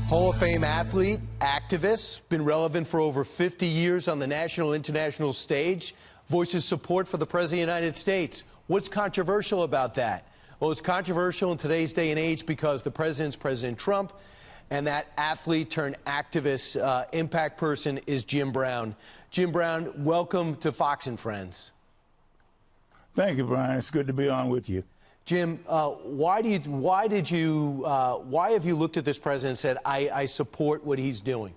Hall of Fame athlete, activist, been relevant for over 50 years on the national and international stage, voices support for the President of the United States. What's controversial about that? Well, it's controversial in today's day and age because the president's President Trump, and that athlete turned activist impact person is Jim Brown. Jim Brown, welcome to Fox and Friends. Thank you, Brian. It's good to be on with you. Jim, why have you looked at this president and said, I support what he's doing?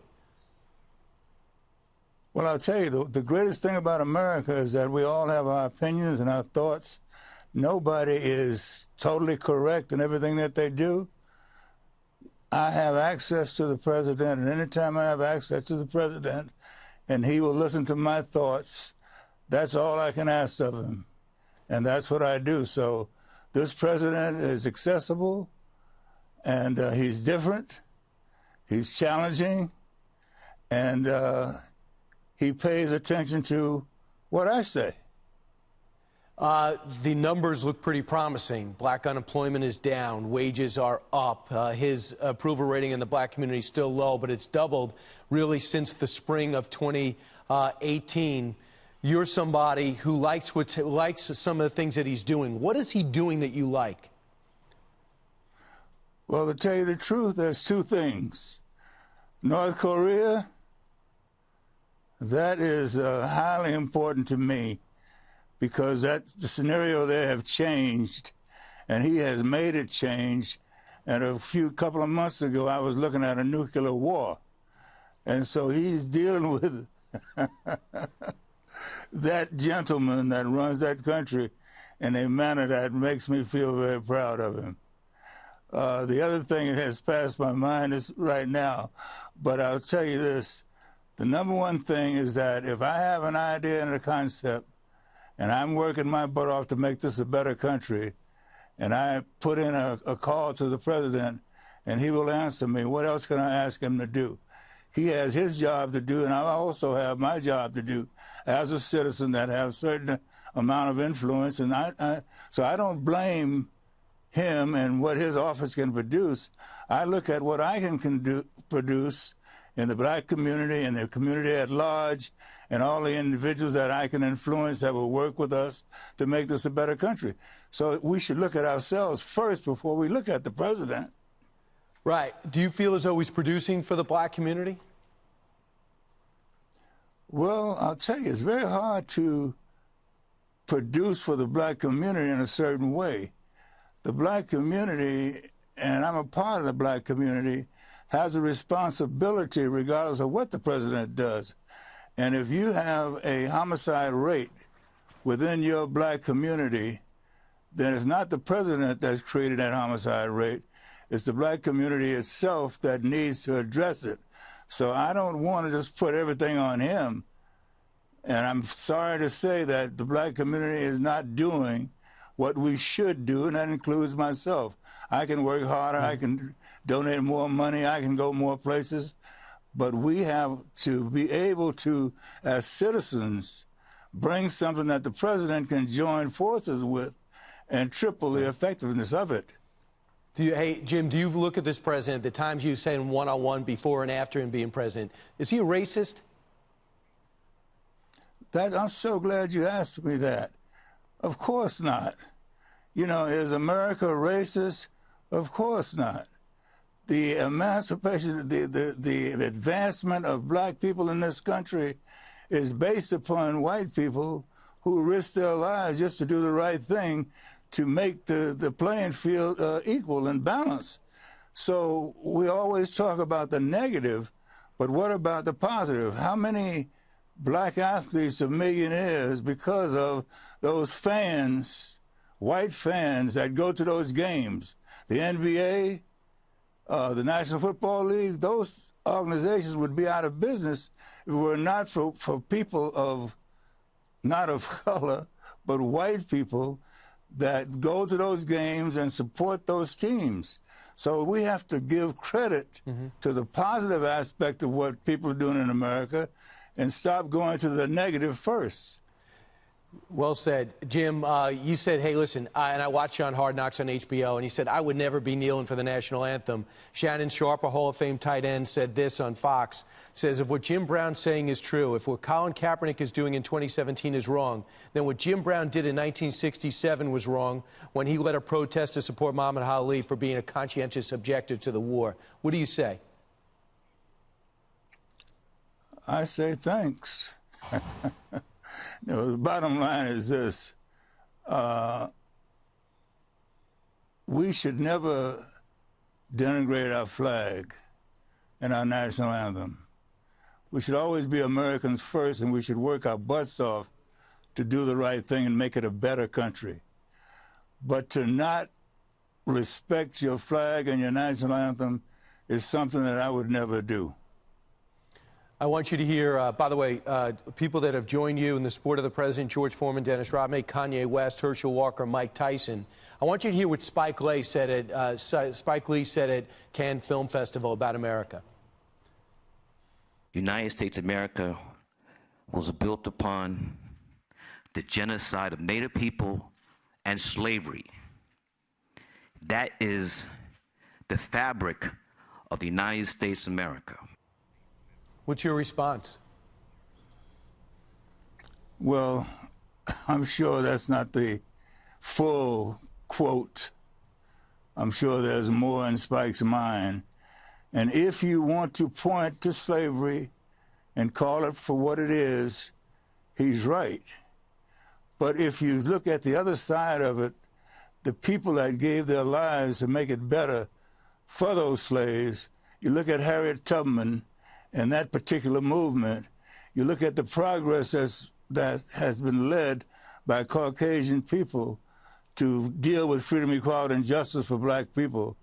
Well, I'll tell you, the greatest thing about America is that we all have our opinions and our thoughts. Nobody is totally correct in everything that they do. I have access to the president, and anytime I have access to the president and he will listen to my thoughts, that's all I can ask of him. And that's what I do. So this president is accessible, and he's different, he's challenging, and he pays attention to what I say. The numbers look pretty promising. Black unemployment is down, wages are up. His approval rating in the black community is still low, but it's doubled really since the spring of 2018. You're somebody who likes some of the things that he's doing. What is he doing that you like? Well, to tell you the truth, there's two things. North Korea, that is highly important to me because the scenario there have changed, and he has made it change. And couple of months ago, I was looking at a nuclear war. And so he's dealing with that gentleman that runs that country in a manner that makes me feel very proud of him. The other thing that has passed my mind is right now, but I'll tell you this. The number one thing is that if I have an idea and a concept, and I'm working my butt off to make this a better country, and I put in a call to the president, and he will answer me, what else can I ask him to do? He has his job to do, and I also have my job to do as a citizen that has a certain amount of influence. And so I don't blame him and what his office can produce. I look at what I can produce in the black community and the community at large and all the individuals that I can influence that will work with us to make this a better country. So we should look at ourselves first before we look at the president. Right. Do you feel as though he's producing for the black community? Well, I'll tell you, it's very hard to produce for the black community in a certain way. The black community, and I'm a part of the black community, has a responsibility regardless of what the president does. And if you have a homicide rate within your black community, then it's not the president that's created that homicide rate. It's the black community itself that needs to address it. So I don't want to just put everything on him. And I'm sorry to say that the black community is not doing what we should do, and that includes myself. I can work harder, I can donate more money, I can go more places, but we have to be able to, as citizens, bring something that the president can join forces with and triple the effectiveness of it. Hey, Jim, do you look at this president, the times you say him one-on-one before and after him being president, is he a racist? I'm so glad you asked me that. Of course not. You know, is America racist? Of course not. The emancipation, the advancement of black people in this country is based upon white people who risk their lives just to do the right thing to make the playing field equal and balanced. So we always talk about the negative, but what about the positive? How many black athletes are millionaires because of those fans, white fans that go to those games? The NBA, the National Football League, those organizations would be out of business if it were not for people of, not of color, but white people that go to those games and support those teams. So we have to give credit to the positive aspect of what people are doing in America and stop going to the negative first. Well said. Jim, you said, hey, listen, and I watched you on Hard Knocks on HBO, and he said, I would never be kneeling for the national anthem. Shannon Sharpe, a Hall of Fame tight end, said this on Fox, says, if what Jim Brown's saying is true, if what Colin Kaepernick is doing in 2017 is wrong, then what Jim Brown did in 1967 was wrong when he led a protest to support Muhammad Ali for being a conscientious objector to the war. What do you say? I say thanks. No, the bottom line is this. We should never denigrate our flag and our national anthem. We should always be Americans first, and we should work our butts off to do the right thing and make it a better country. But to not respect your flag and your national anthem is something that I would never do. I want you to hear, by the way, people that have joined you in the support of the president: George Foreman, Dennis Rodman, Kanye West, Herschel Walker, Mike Tyson. I want you to hear what Spike Lee said at Cannes Film Festival about America. United States of America was built upon the genocide of Native people and slavery. That is the fabric of the United States of America. What's your response? Well, I'm sure that's not the full quote. I'm sure there's more in Spike's mind. And if you want to point to slavery and call it for what it is, he's right. But if you look at the other side of it, the people that gave their lives to make it better for those slaves, you look at Harriet Tubman and that particular movement, you look at the progress that has been led by Caucasian people to deal with freedom, equality, and justice for black people.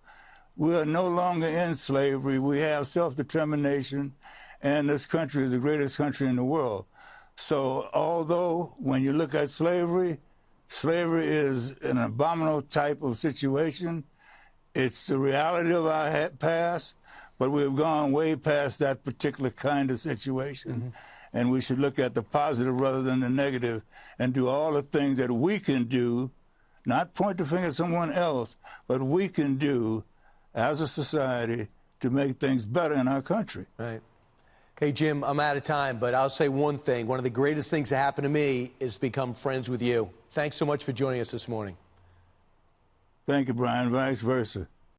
We are no longer in slavery. We have self-determination, and this country is the greatest country in the world. So although when you look at slavery, slavery is an abominable type of situation. It's the reality of our past, but we've gone way past that particular kind of situation. Mm-hmm. And we should look at the positive rather than the negative and do all the things that we can do, not point the finger at someone else, but we can do as a society to make things better in our country. Right. Hey, Jim, I'm out of time, but I'll say one thing. One of the greatest things that happened to me is to become friends with you. Thanks so much for joining us this morning. Thank you, Brian. Vice versa.